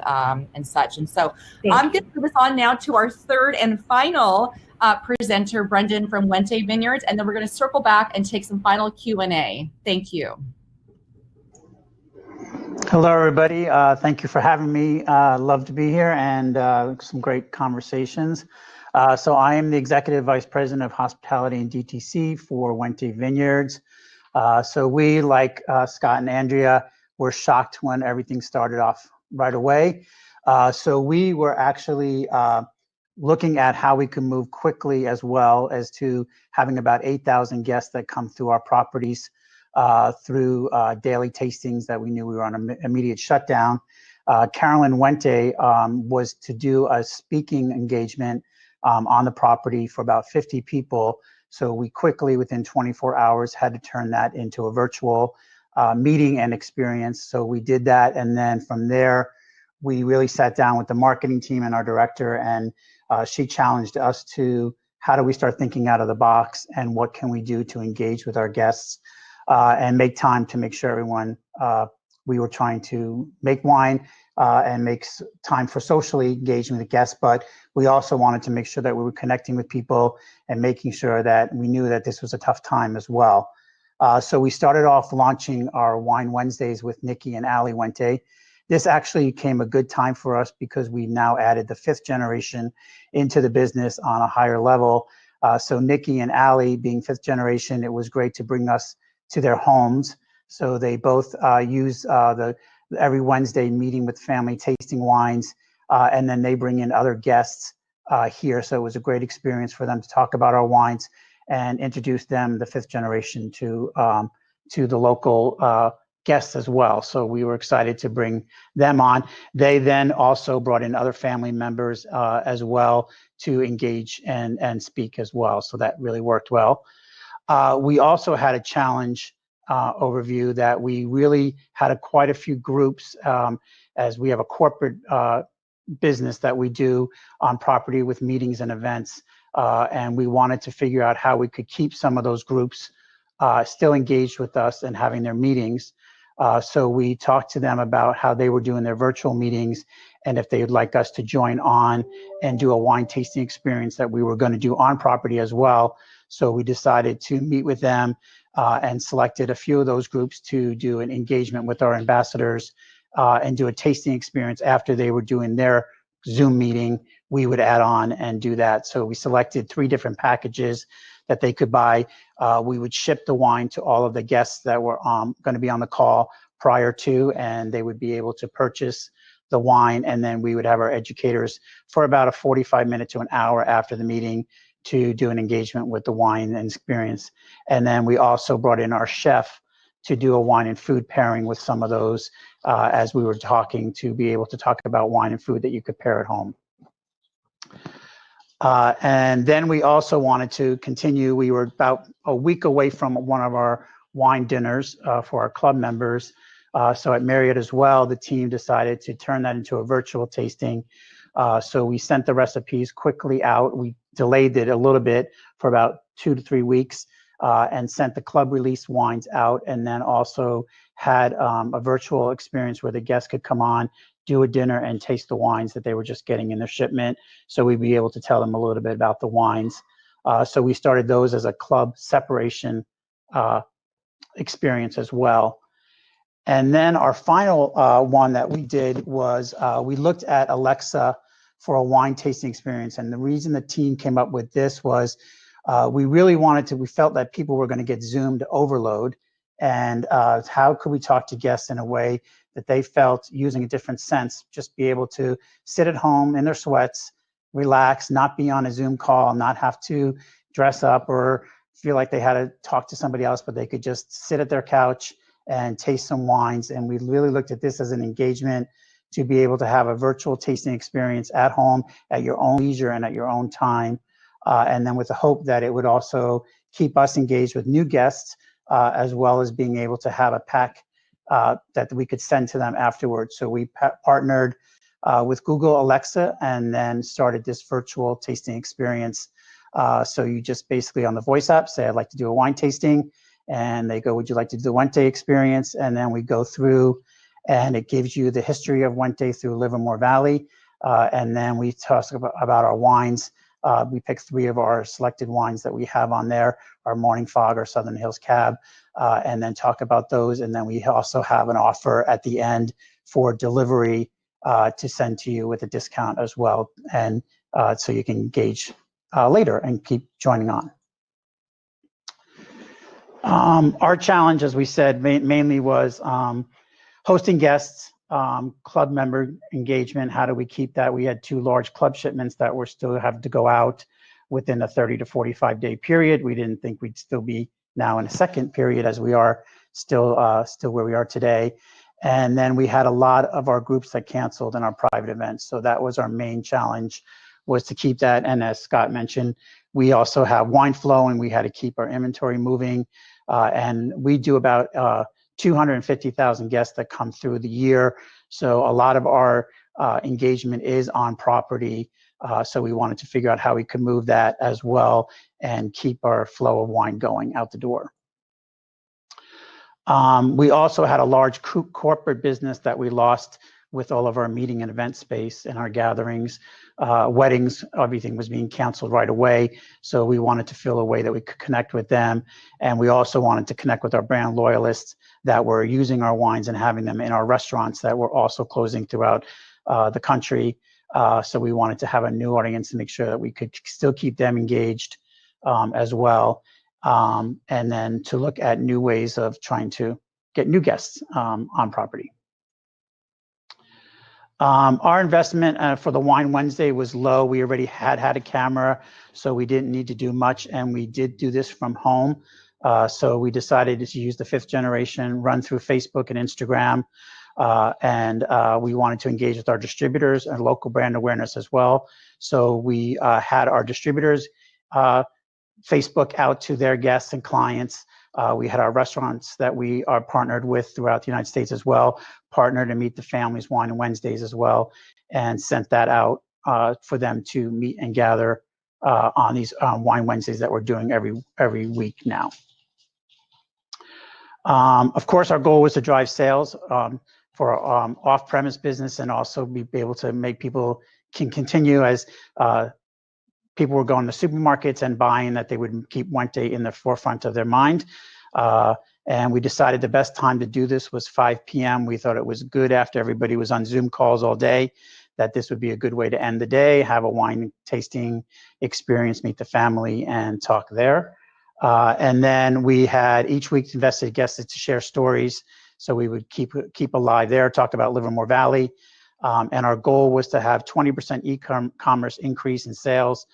B: such. And so I'm going to move us on now to our third and final presenter, Brendan from Wente Vineyards, and then we're going to circle back and take some final Q&A. Thank you.
D: Hello, everybody. Thank you for having me. Love to be here, and some great conversations. So I am the Executive Vice President of Hospitality and DTC for Wente Vineyards. So we, like Scott and Andrea, were shocked when everything started off right away. So we were actually looking at how we can move quickly, as well as to having about 8,000 guests that come through our properties through daily tastings that we knew we were on an immediate shutdown. Carolyn Wente was to do a speaking engagement on the property for about 50 people. So we quickly, within 24 hours, had to turn that into a virtual meeting and experience. So we did that. And then from there, we really sat down with the marketing team and our director, and she challenged us to, how do we start thinking out of the box, and what can we do to engage with our guests and make time to make sure everyone, we were trying to make wine and make time for socially engaging with the guests, but we also wanted to make sure that we were connecting with people and making sure that we knew that this was a tough time as well. So we started off launching our Wine Wednesdays with Nikki and Ali Wente. This actually came a good time for us because we now added the 5th generation into the business on a higher level. So Nikki and Ali being 5th generation, it was great to bring us to their homes. So they both use the every Wednesday meeting with family, tasting wines, and then they bring in other guests here. So it was a great experience for them to talk about our wines and introduce them, the 5th generation, to the local guests as well. So we were excited to bring them on. They then also brought in other family members as well to engage and speak as well. So that really worked well. We also had a challenge overview that we really had quite a few groups, as we have a corporate business that we do on property with meetings and events, and we wanted to figure out how we could keep some of those groups still engaged with us and having their meetings. So we talked to them about how they were doing their virtual meetings, and if they would like us to join on and do a wine tasting experience that we were going to do on property as well. So we decided to meet with them and selected a few of those groups to do an engagement with our ambassadors and do a tasting experience after they were doing their Zoom meeting. We would add on and do that. So we selected 3 different packages that they could buy. We would ship the wine to all of the guests that were going to be on the call prior to, and they would be able to purchase the wine. And then we would have our educators for about a 45-minute to an hour after the meeting to do an engagement with the wine and experience. And then we also brought in our chef to do a wine and food pairing with some of those as we were talking, to be able to talk about wine and food that you could pair at home. And then we also wanted to continue. We were about a week away from one of our wine dinners for our club members. So at Marriott as well, the team decided to turn that into a virtual tasting. So we sent the recipes quickly out. We delayed it a little bit for about 2 to 3 weeks and sent the club release wines out, and then also had a virtual experience where the guests could come on, do a dinner and taste the wines that they were just getting in their shipment. So we'd be able to tell them a little bit about the wines. So we started those as a club separation experience as well. And then our final one that we did was we looked at Alexa for a wine tasting experience. And the reason the team came up with this was we really wanted to, we felt that people were going to get Zoom to overload. And how could we talk to guests in a way that they felt, using a different sense, just be able to sit at home in their sweats, relax, not be on a Zoom call, not have to dress up or feel like they had to talk to somebody else, but they could just sit at their couch and taste some wines. And we really looked at this as an engagement to be able to have a virtual tasting experience at home at your own leisure and at your own time. And then with the hope that it would also keep us engaged with new guests, as well as being able to have a pack that we could send to them afterwards. So we partnered with Google Alexa and then started this virtual tasting experience. So you just basically on the voice app say, I'd like to do a wine tasting. And they go, would you like to do the Wente experience? And then we go through and it gives you the history of Wente through Livermore Valley. And then we talk about our wines. We pick 3 of our selected wines that we have on there, our Morning Fog, our Southern Hills Cab, and then talk about those. And then we also have an offer at the end for delivery to send to you with a discount as well. And so you can engage later and keep joining on. Our challenge, as we said, mainly was hosting guests, club member engagement. How do we keep that? We had 2 large club shipments that were still have to go out within a 30 to 45 day period. We didn't think we'd still be now in a second period as we are still where we are today. And then we had a lot of our groups that canceled in our private events. So that was our main challenge, was to keep that. And as Scott mentioned, we also have wine flow and we had to keep our inventory moving. And we do about 250,000 guests that come through the year. So a lot of our engagement is on property. So we wanted to figure out how we could move that as well and keep our flow of wine going out the door. We also had a large corporate business that we lost with all of our meeting and event space and our gatherings. Weddings, everything was being canceled right away. So we wanted to feel a way that we could connect with them. And we also wanted to connect with our brand loyalists that were using our wines and having them in our restaurants that were also closing throughout the country. So we wanted to have a new audience to make sure that we could still keep them engaged as well. And then to look at new ways of trying to get new guests on property. Our investment for the Wine Wednesday was low. We already had a camera, so we didn't need to do much, and we did do this from home. So we decided to use the 5th generation, run through Facebook and Instagram, and we wanted to engage with our distributors and local brand awareness as well. So we had our distributors Facebook out to their guests and clients. We had our restaurants that we are partnered with throughout the United States as well, partnered to Meet the Families Wine Wednesdays as well, and sent that out for them to meet and gather on these Wine Wednesdays that we're doing every week now. Of course, our goal was to drive sales for off-premise business and also be able to make people can continue as people were going to supermarkets and buying, that they would keep Wente in the forefront of their mind. And we decided the best time to do this was 5 p.m. We thought it was good after everybody was on Zoom calls all day, that this would be a good way to end the day, have a wine tasting experience, meet the family and talk there. And then we had each week invested guests to share stories. So we would keep alive there, talk about Livermore Valley. And our goal was to have 20% e-commerce increase in sales,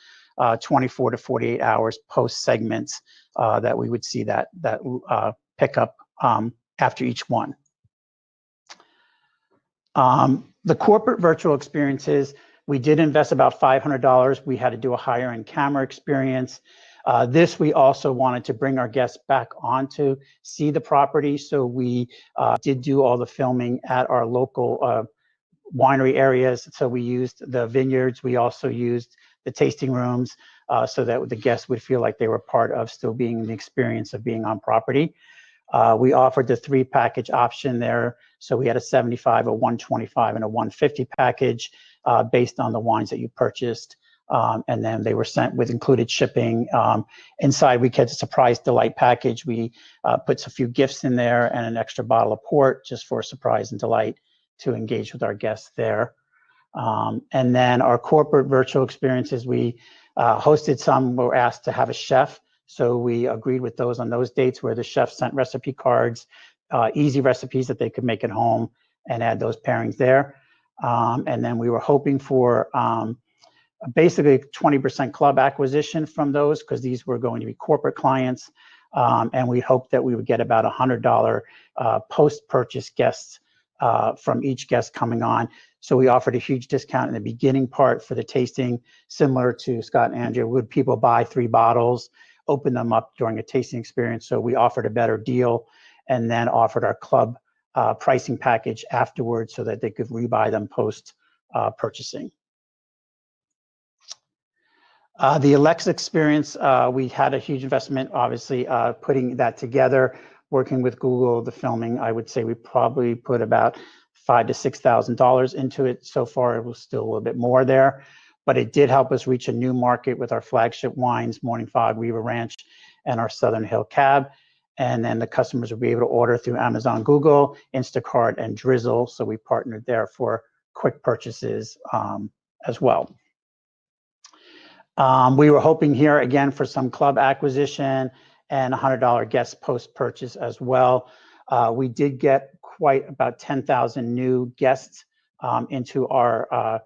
D: 24 to 48 hours post segments that we would see that pick up after each one. The corporate virtual experiences, we did invest about $500. We had to do a higher end camera experience. This we also wanted to bring our guests back on to see the property. So we did do all the filming at our local winery areas. So we used the vineyards. We also used the tasting rooms so that the guests would feel like they were part of still being the experience of being on property. We offered the 3-package option there. So we had a 75, a 125, and a 150 package based on the wines that you purchased. And then they were sent with included shipping. Inside, we had a surprise delight package. We put a few gifts in there and an extra bottle of port just for surprise and delight to engage with our guests there. And then our corporate virtual experiences, we hosted some, were asked to have a chef. So we agreed with those on those dates where the chef sent recipe cards, easy recipes that they could make at home and add those pairings there. And then we were hoping for basically 20% club acquisition from those because these were going to be corporate clients. And we hoped that we would get about $100 post-purchase guests from each guest coming on. So we offered a huge discount in the beginning part for the tasting, similar to Scott and Andrea. Would people buy 3 bottles, open them up during a tasting experience? So we offered a better deal and then offered our club pricing package afterwards so that they could rebuy them post purchasing. The Alexa experience, we had a huge investment, obviously, putting that together, working with Google, the filming. I would say we probably put about $5,000 to $6,000 into it. So far, it was still a little bit more there, but it did help us reach a new market with our flagship wines, Morning Fog, Riva Ranch, and our Southern Hill Cab. And then the customers will be able to order through Amazon, Google, Instacart, and Drizzle. So we partnered there for quick purchases as well. We were hoping here again for some club acquisition and $100 guest post-purchase as well. We did get quite about 10,000 new guests into our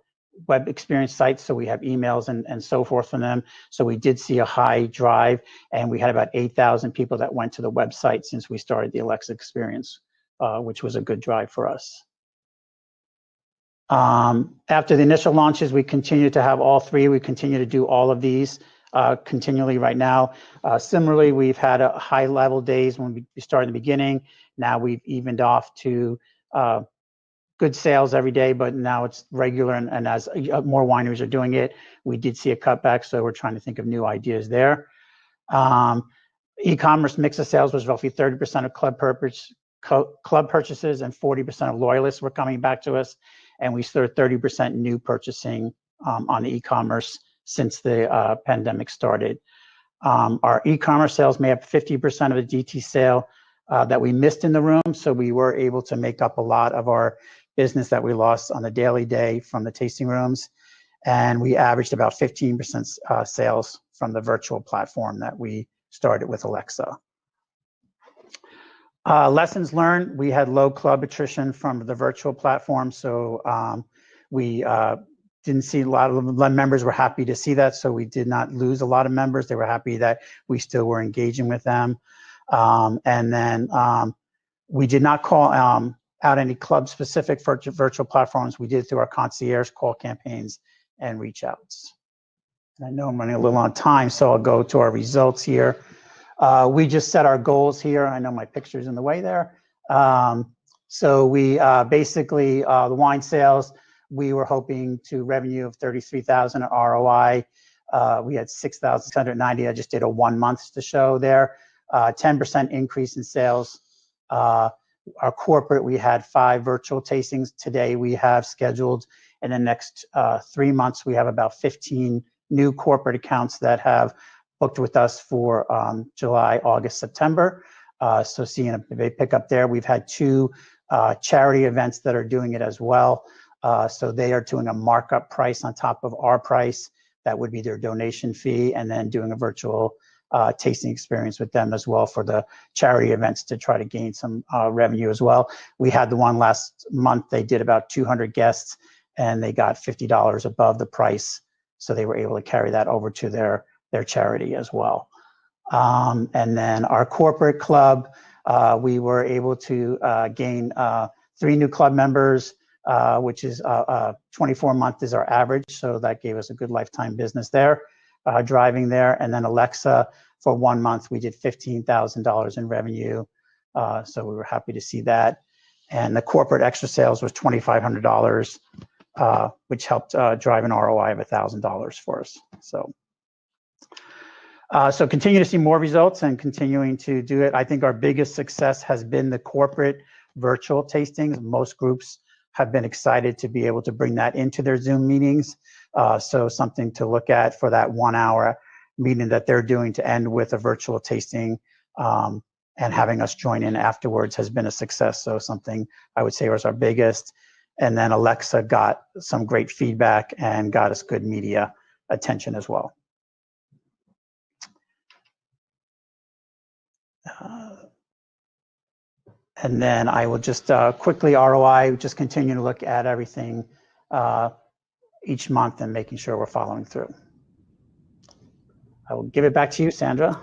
D: web experience sites. So we have emails and so forth from them. So we did see a high drive, and we had about 8,000 people that went to the website since we started the Alexa experience, which was a good drive for us. After the initial launches, we continue to have all 3. We continue to do all of these continually right now. Similarly, we've had a high level days when we started in the beginning. Now we've evened off to good sales every day, but now it's regular. And as more wineries are doing it, we did see a cutback. So we're trying to think of new ideas there. E-commerce mix of sales was roughly 30% of club purchases and 40% of loyalists were coming back to us. And we saw 30% new purchasing on the e-commerce since the pandemic started. Our e-commerce sales made up 50% of the DT sale that we missed in the room. So we were able to make up a lot of our business that we lost on the daily day from the tasting rooms. And we averaged about 15% sales from the virtual platform that we started with Alexa. Lessons learned, we had low club attrition from the virtual platform. So we didn't see a lot of members were happy to see that. So we did not lose a lot of members. They were happy that we still were engaging with them. And then we did not call out any club specific virtual platforms. We did through our concierge call campaigns and reach outs. And I know I'm running a little on time, so I'll go to our results here. We just set our goals here. I know my picture's in the way there. So we basically, the wine sales, we were hoping to revenue of $33,000 at ROI. We had 6,690. I just did a 1 month to show there. 10% increase in sales. Our corporate, we had 5 virtual tastings. Today we have scheduled in the next 3 months, we have about 15 new corporate accounts that have booked with us for July, August, September. So seeing a big pickup there. We've had 2 charity events that are doing it as well. So they are doing a markup price on top of our price. That would be their donation fee, and then doing a virtual tasting experience with them as well for the charity events to try to gain some revenue as well. We had the one last month. They did about 200 guests, and they got $50 above the price. So they were able to carry that over to their charity as well. And then our corporate club, we were able to gain 3 new club members, which is 24 months is our average. So that gave us a good lifetime business there, driving there. And then Alexa, for 1 month, we did $15,000 in revenue. So we were happy to see that. And the corporate extra sales was $2,500, which helped drive an ROI of $1,000 for us. So So continue to see more results and continuing to do it. I think our biggest success has been the corporate virtual tastings. Most groups have been excited to be able to bring that into their Zoom meetings. So something to look at for that 1 hour meeting that they're doing to end with a virtual tasting, and having us join in afterwards has been a success. So something I would say was our biggest. And then Alexa got some great feedback and got us good media attention as well. And then I will just quickly ROI, just continue to look at everything each month and making sure we're following through. I will give it back to you, Sandra.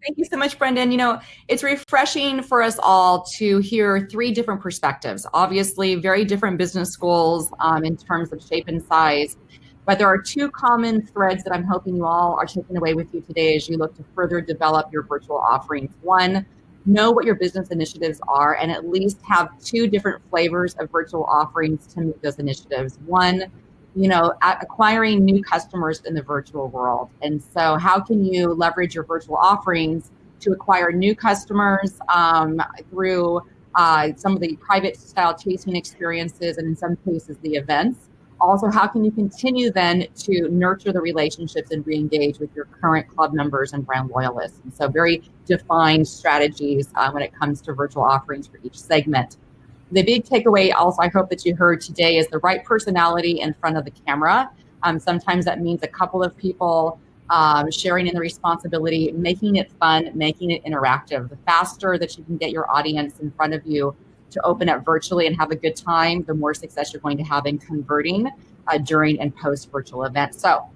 B: Thank you so much, Brendan. You know, it's refreshing for us all to hear 3 different perspectives. Obviously, very different business goals in terms of shape and size. But there are 2 common threads that I'm hoping you all are taking away with you today as you look to further develop your virtual offerings. 1, know what your business initiatives are and at least have 2 different flavors of virtual offerings to meet those initiatives. 1, you know, acquiring new customers in the virtual world. And so how can you leverage your virtual offerings to acquire new customers through some of the private style tasting experiences and in some cases the events? Also, how can you continue then to nurture the relationships and re-engage with your current club members and brand loyalists? And so very defined strategies when it comes to virtual offerings for each segment. The big takeaway also I hope that you heard today is the right personality in front of the camera. Sometimes that means a couple of people sharing in the responsibility, making it fun, making it interactive. The faster that you can get your audience in front of you to open up virtually and have a good time, the more success you're going to have in converting during and post virtual events. So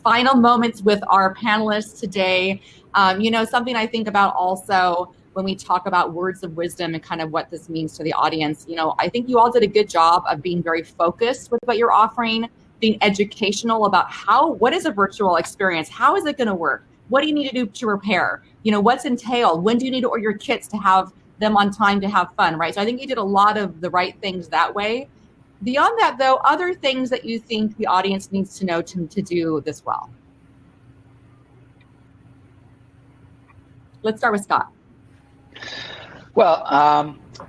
B: final moments with our panelists today. You know, something I think about also when we talk about words of wisdom and kind of what this means to the audience, you know, I think you all did a good job of being very focused with what you're offering, being educational about what is a virtual experience? How is it going to work? What do you need to do to prepare? You know, what's entailed? When do you need to order your kits to have them on time to have fun, right? So I think you did a lot of the right things that way. Beyond that, though, other things that you think the audience needs to know to do this well. Let's start with Scott.
E: Well,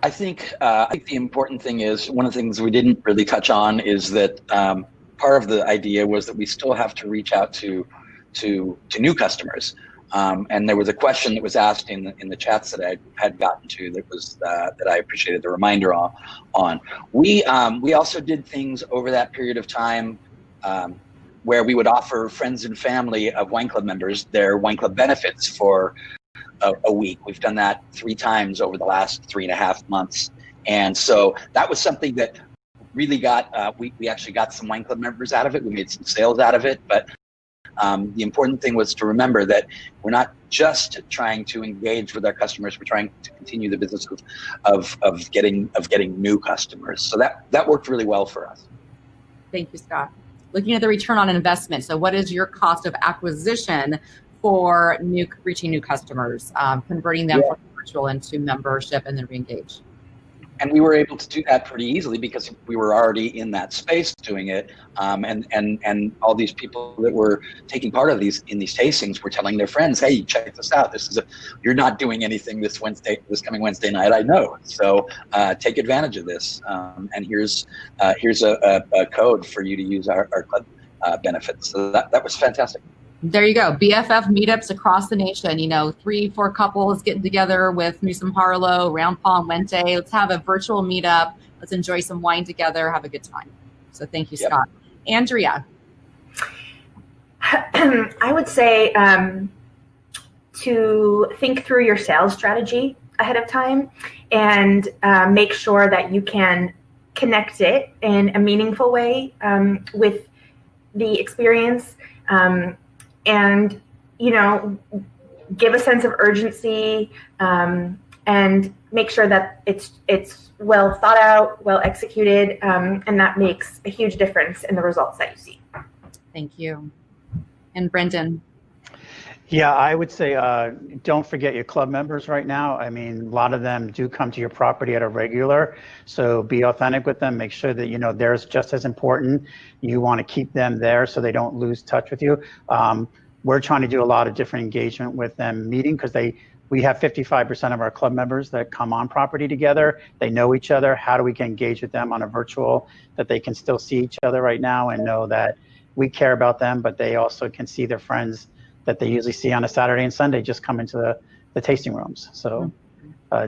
E: I think the important thing is, one of the things we didn't really touch on is that part of the idea was that we still have to reach out to new customers. And there was a question that was asked in the chats that I had gotten to that was that I appreciated the reminder on. We also did things over that period of time where we would offer friends and family of wine club members their wine club benefits for a week. We've done that 3 times over the last 3.5 months. And so that was something that really got, we actually got some wine club members out of it. We made some sales out of it. But the important thing was to remember that we're not just trying to engage with our customers, we're trying to continue the business of getting new customers. So that worked really well for us.
B: Thank you, Scott. Looking at the return on investment. So what is your cost of acquisition for reaching new customers, converting them from virtual into membership and then re-engage?
E: And we were able to do that pretty easily because we were already in that space doing it. And all these people that were taking part of these tastings were telling their friends, hey, check this out. You're not doing anything this coming Wednesday night, I know. So take advantage of this. And here's a code for you to use our club benefits. So that was fantastic.
B: There you go. BFF meetups across the nation. You know, 3-4 couples getting together with Newsome Harlow, Round Pond, Wente. Let's have a virtual meetup. Let's enjoy some wine together. Have a good time. So thank you, Scott. Andrea.
C: I would say to think through your sales strategy ahead of time and make sure that you can connect it in a meaningful way with the experience. And, you know, give a sense of urgency and make sure that it's well thought out, well executed, and that makes a huge difference in the results that you see.
B: Thank you. And Brendan.
D: Yeah, I would say don't forget your club members right now. I mean, a lot of them do come to your property at a regular, so be authentic with them. Make sure that you know they're just as important. You want to keep them there so they don't lose touch with you. We're trying to do a lot of different engagement with them, meeting because we have 55% of our club members that come on property together. They know each other. How do we get engaged with them on a virtual that they can still see each other right now and know that we care about them, but they also can see their friends that they usually see on a Saturday and Sunday just come into the tasting rooms. So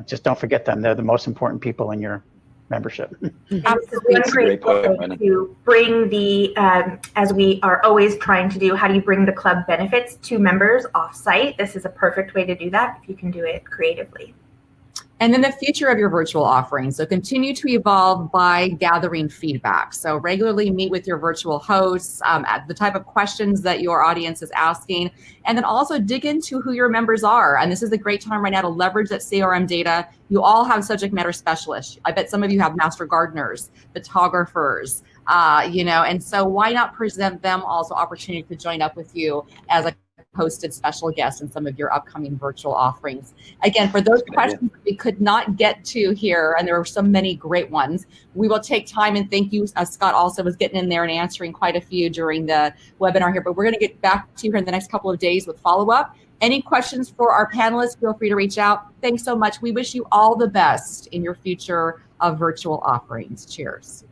D: just don't forget them. They're the most important people in your membership.
C: Absolutely. One great way to bring the, as we are always trying to do, how do you bring the club benefits to members off-site? This is a perfect way to do that if you can do it creatively.
B: And then the future of your virtual offerings. So continue to evolve by gathering feedback. So regularly meet with your virtual hosts, the type of questions that your audience is asking, and then also dig into who your members are. And this is a great time right now to leverage that CRM data. You all have subject matter specialists. I bet some of you have master gardeners, photographers, and so why not present them also opportunity to join up with you as a hosted special guest in some of your upcoming virtual offerings. Again, for those questions we could not get to here, and there were so many great ones, we will take time and thank you. Scott also was getting in there and answering quite a few during the webinar here, but we're going to get back to you here in the next couple of days with follow-up. Any questions for our panelists, feel free to reach out. Thanks so much. We wish you all the best in your future of virtual offerings. Cheers.